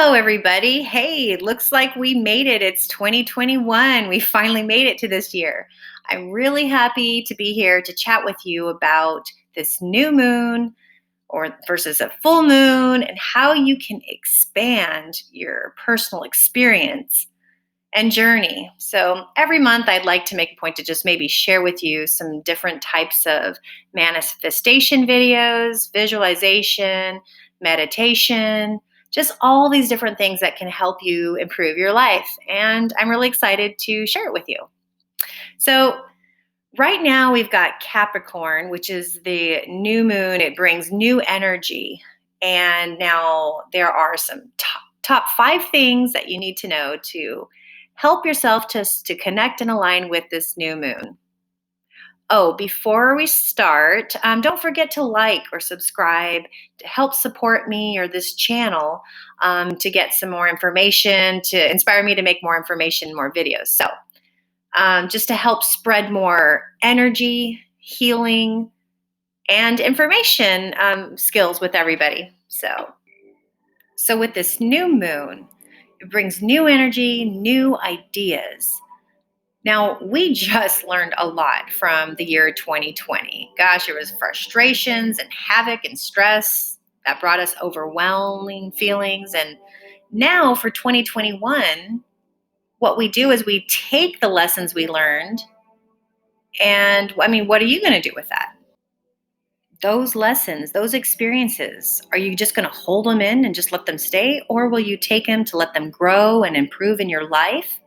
Hello, everybody. Hey, it looks like we made it. It's 2021. We finally made it to this year. I'm really happy to be here to chat with you about this new moon or versus a full moon and how you can expand your personal experience and journey. So, every month I'd like to make a point to just maybe share with you some different types of manifestation videos, visualization, meditation, just all these different things that can help you improve your life. And I'm really excited to share it with you. So, right now we've got Capricorn, which is the new moon. It brings new energy. And now there are some top 5 things that you need to know to help yourself to connect and align with this new moon. Oh, before we start, don't forget to like or subscribe to help support me or this channel to get some more information, to inspire me to make more information, more videos. So, just to help spread more energy, healing, and information skills with everybody. So with this new moon, it brings new energy, new ideas. Now, we just learned a lot from the year 2020. Gosh, there was frustrations and havoc and stress that brought us overwhelming feelings. And now for 2021, what we do is we take the lessons we learned and what are you going to do with that? Those lessons, those experiences, are you just going to hold them in and just let them stay? Or will you take them to let them grow and improve in your life?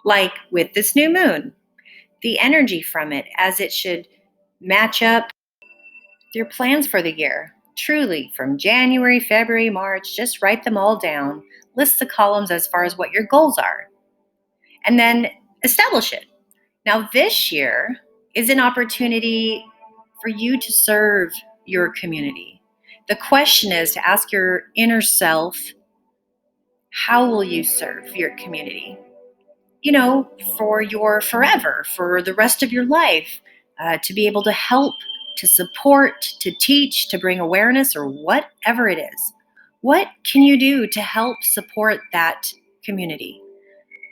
Like with this new moon, the energy from it as it should match up your plans for the year. Truly, from January, February, March, just write them all down. List the columns as far as what your goals are. And then establish it. Now, this year is an opportunity for you to serve your community. The question is to ask your inner self, how will you serve your community? For your forever, for the rest of your life, to be able to help, to support, to teach, to bring awareness, or whatever it is. What can you do to help support that community?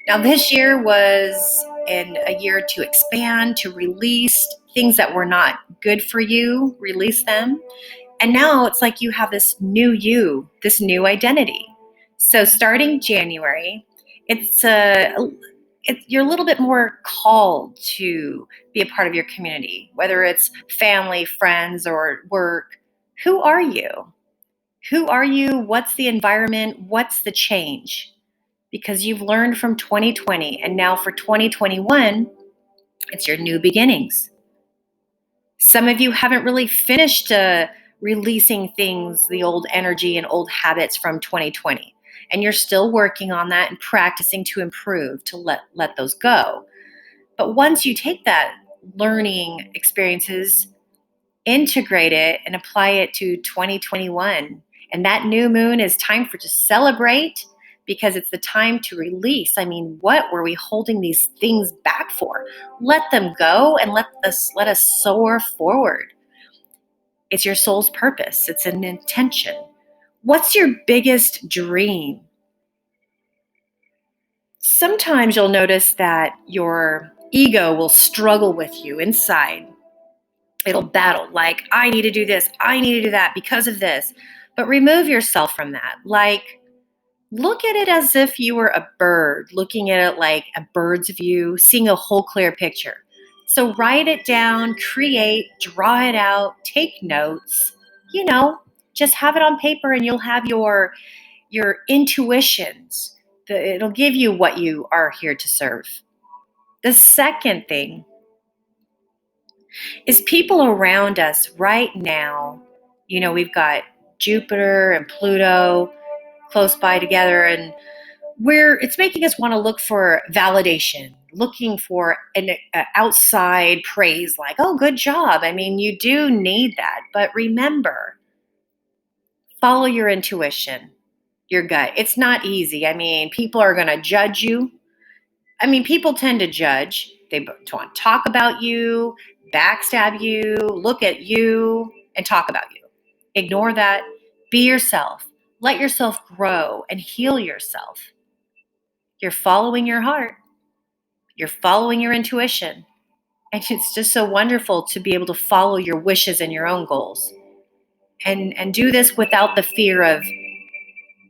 Now, this year was a year to expand, to release things that were not good for you, release them. And now it's like you have this new you, this new identity. So starting January, you're a little bit more called to be a part of your community, whether it's family, friends, or work. Who are you? Who are you? What's the environment? What's the change? Because you've learned from 2020, and now for 2021, it's your new beginnings. Some of you haven't really finished releasing things, the old energy and old habits from 2020. And you're still working on that and practicing to improve, to let those go. But once you take that learning experiences, integrate it and apply it to 2021. And that new moon is time to celebrate, because it's the time to release. What were we holding these things back for? Let them go and let us soar forward. It's your soul's purpose. It's an intention. What's your biggest dream? Sometimes you'll notice that your ego will struggle with you inside. It'll battle, like, I need to do this, I need to do that because of this. But remove yourself from that. Like, look at it as if you were a bird, looking at it like a bird's view, seeing a whole clear picture. So write it down, create, draw it out, take notes, just have it on paper, and you'll have your intuitions. It'll give you what you are here to serve. The second thing is people around us right now. We've got Jupiter and Pluto close by together, and it's making us want to look for validation, looking for an outside praise, like, oh, good job. You do need that. But remember, follow your intuition, your gut. It's not easy. People are going to judge you. People tend to judge. They want to talk about you, backstab you, look at you, and talk about you. Ignore that. Be yourself. Let yourself grow and heal yourself. You're following your heart, you're following your intuition. And it's just so wonderful to be able to follow your wishes and your own goals. And do this without the fear of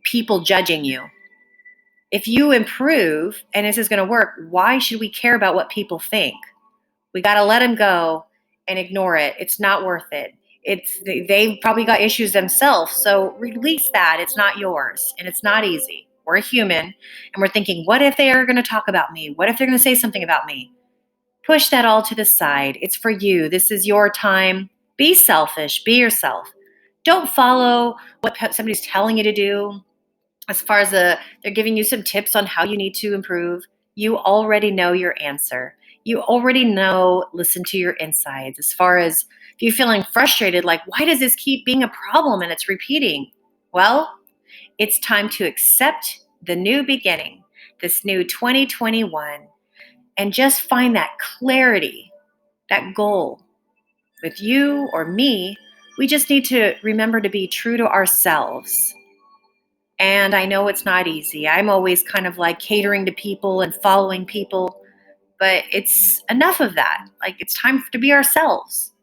people judging you. If you improve and this is going to work, why should we care about what people think? We got to let them go and ignore it. It's not worth it. They've probably got issues themselves, so release that. It's not yours, and it's not easy. We're human, and we're thinking, what if they are going to talk about me? What if they're going to say something about me? Push that all to the side. It's for you. This is your time. Be selfish. Be yourself. Don't follow what somebody's telling you to do. As far as they're giving you some tips on how you need to improve, you already know your answer. You already know, listen to your insides. As far as if you're feeling frustrated, like, why does this keep being a problem and it's repeating? Well, it's time to accept the new beginning, this new 2021, and just find that clarity, that goal. With you or me, we just need to remember to be true to ourselves. And I know it's not easy. I'm always kind of like catering to people and following people, but it's enough of that. Like, it's time to be ourselves.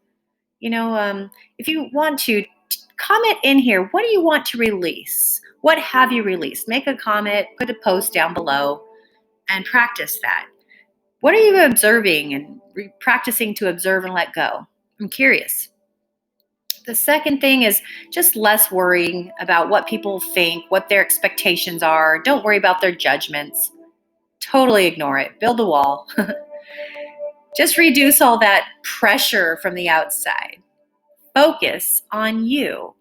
If you want to, comment in here. What do you want to release? What have you released? Make a comment, put a post down below, and practice that. What are you observing and practicing to observe and let go? I'm curious. The second thing is just less worrying about what people think, what their expectations are. Don't worry about their judgments. Totally ignore it. Build a wall. Just reduce all that pressure from the outside. Focus on you.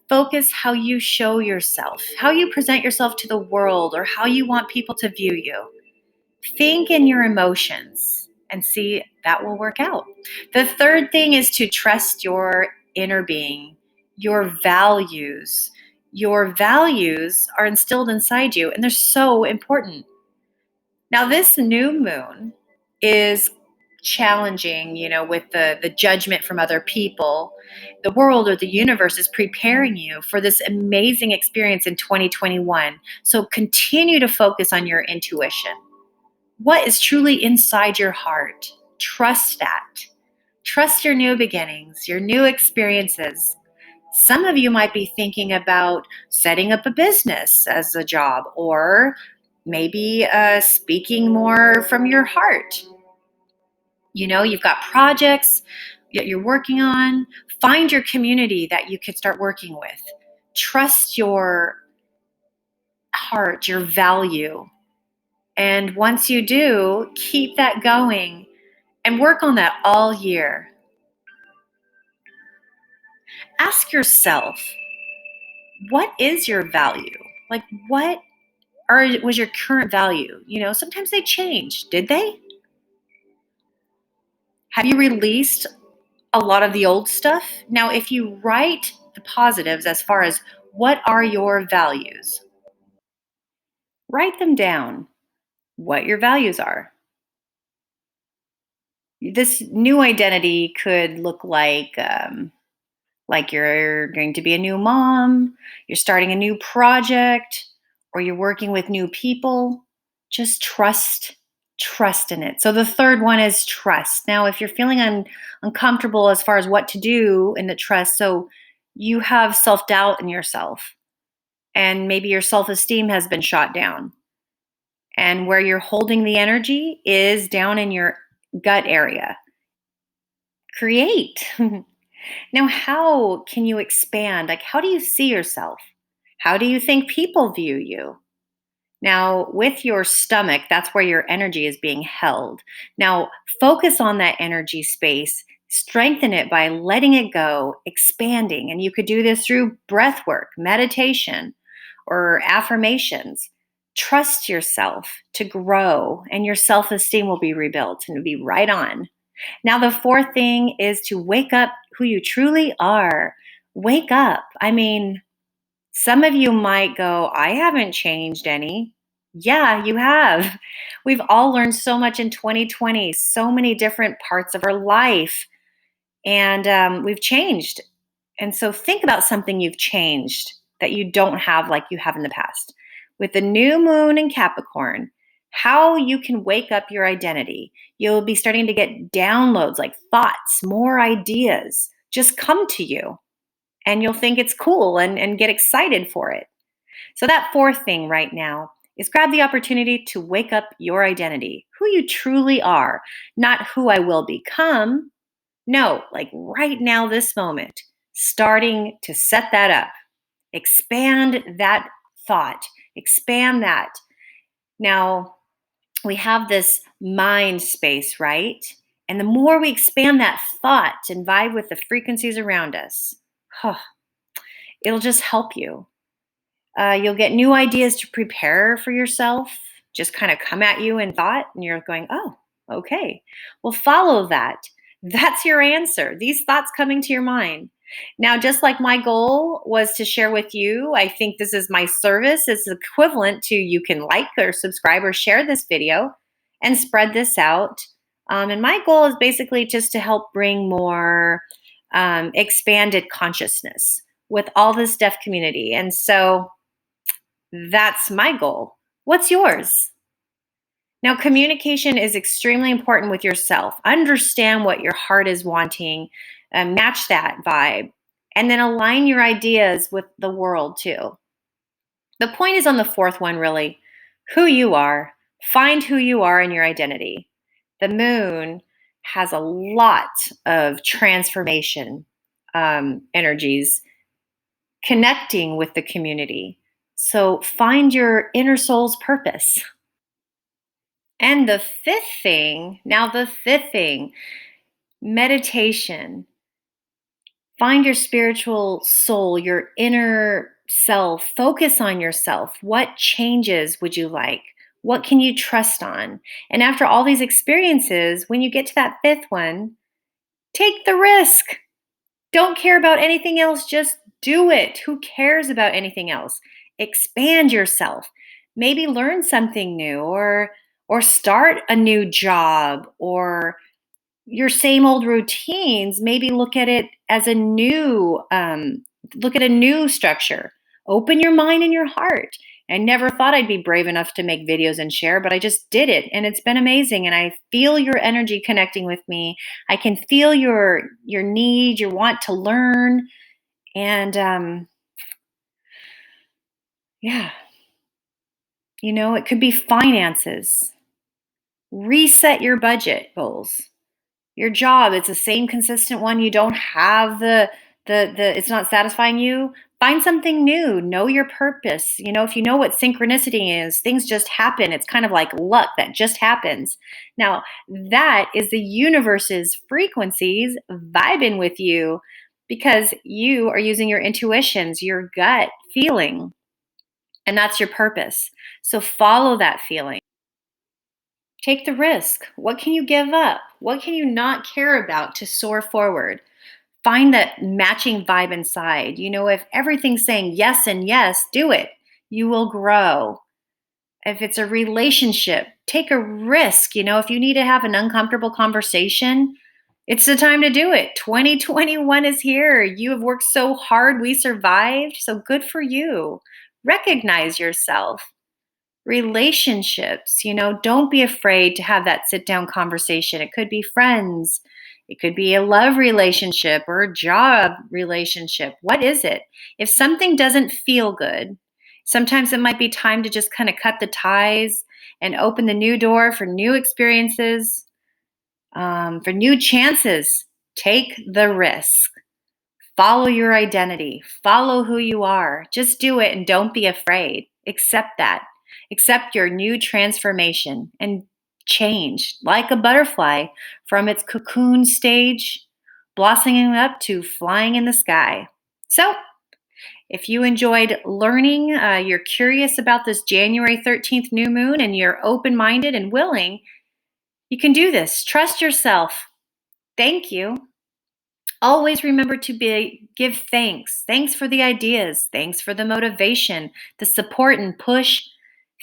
Focus how you show yourself, how you present yourself to the world, or how you want people to view you. Think in your emotions and see that will work out. The third thing is to trust your inner being, your values. Your values are instilled inside you, and they're so important. Now, this new moon is challenging, with the judgment from other people. The world or the universe is preparing you for this amazing experience in 2021. So continue to focus on your intuition. What is truly inside your heart? Trust that. Trust your new beginnings, your new experiences. Some of you might be thinking about setting up a business as a job, or maybe speaking more from your heart. You've got projects that you're working on. Find your community that you could start working with. Trust your heart, your value. And once you do, keep that going and work on that all year. Ask yourself, what is your value? Like, was your current value? Sometimes they change. Did they? Have you released a lot of the old stuff? Now, if you write the positives as far as what are your values, write them down, what your values are. This new identity could look like you're going to be a new mom, you're starting a new project, or you're working with new people. Just trust in it. So the third one is trust. Now, if you're feeling uncomfortable as far as what to do in the trust, so you have self-doubt in yourself, and maybe your self-esteem has been shot down. And where you're holding the energy is down in your gut area. Create. Now, how can you expand? Like, how do you see yourself? How do you think people view you? Now, with your stomach, that's where your energy is being held. Now, focus on that energy space, strengthen it by letting it go, expanding. And you could do this through breath work, meditation, or affirmations. Trust yourself to grow, and your self esteem will be rebuilt and be right on. Now, the fourth thing is to wake up who you truly are. Wake up. I mean, some of you might go, I haven't changed any. Yeah, you have. We've all learned so much in 2020, so many different parts of our life, and we've changed. And so think about something you've changed that you don't have like you have in the past. With the new moon in Capricorn, how you can wake up your identity. You'll be starting to get downloads like thoughts, more ideas just come to you, and you'll think it's cool and get excited for it. So, that fourth thing right now is grab the opportunity to wake up your identity, who you truly are, not who I will become. No, like right now, this moment, starting to set that up, expand that thought, expand that. Now, we have this mind space, right? And the more we expand that thought and vibe with the frequencies around us, it'll just help you. You'll get new ideas to prepare for yourself, just kind of come at you in thought, and you're going, oh, okay. Well, follow that. That's your answer. These thoughts coming to your mind. Now, just like my goal was to share with you, I think this is my service. It's equivalent to you can like or subscribe or share this video and spread this out. And my goal is basically just to help bring more expanded consciousness with all this deaf community. And so, that's my goal. What's yours? Now, communication is extremely important with yourself. Understand what your heart is wanting, match that vibe, and then align your ideas with the world too. The point is on the fourth one, really who you are. Find who you are in your identity. The moon has a lot of transformation energies connecting with the community. So find your inner soul's purpose. And the fifth thing, meditation. Find your spiritual soul, your inner self. Focus on yourself. What changes would you like? What can you trust on? And after all these experiences, when you get to that fifth one, take the risk. Don't care about anything else, just do it. Who cares about anything else? Expand yourself. Maybe learn something new or start a new job or your same old routines. Maybe look at it as a new look at a new structure. Open your mind and your heart. I never thought I'd be brave enough to make videos and share, but I just did it and it's been amazing and I feel your energy connecting with me. I can feel your need, your want to learn and yeah, it could be finances. Reset your budget goals. Your job, it's the same consistent one. You don't have the it's not satisfying you. Find something new. Know your purpose. If you know what synchronicity is, things just happen. It's kind of like luck that just happens. Now, that is the universe's frequencies vibing with you because you are using your intuitions, your gut feeling, and that's your purpose. So follow that feeling. Take the risk. What can you give up? What can you not care about to soar forward? Find that matching vibe inside. If everything's saying yes and yes, do it. You will grow. If it's a relationship, take a risk. If you need to have an uncomfortable conversation, it's the time to do it. 2021 is here. You have worked so hard. We survived. So good for you. Recognize yourself. Relationships, don't be afraid to have that sit down conversation. It could be friends, it could be a love relationship or a job relationship. What is it? If something doesn't feel good, sometimes it might be time to just kind of cut the ties and open the new door for new experiences, for new chances. Take the risk. Follow your identity. Follow who you are. Just do it and don't be afraid. Accept that. Accept your new transformation and change like a butterfly from its cocoon stage, blossoming up to flying in the sky. So, if you enjoyed learning, you're curious about this January 13th new moon, and you're open minded and willing, you can do this. Trust yourself. Thank you. Always remember to give thanks. Thanks for the ideas. Thanks for the motivation, the support and push.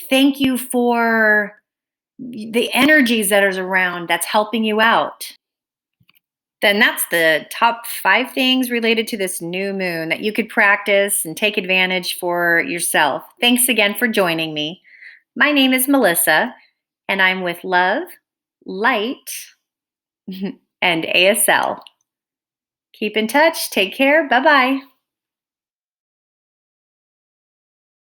Thank you for the energies that are around that's helping you out. Then that's the top 5 things related to this new moon that you could practice and take advantage for yourself. Thanks again for joining me. My name is Melissa, and I'm with Love, Light, and ASL. Keep in touch. Take care. Bye bye.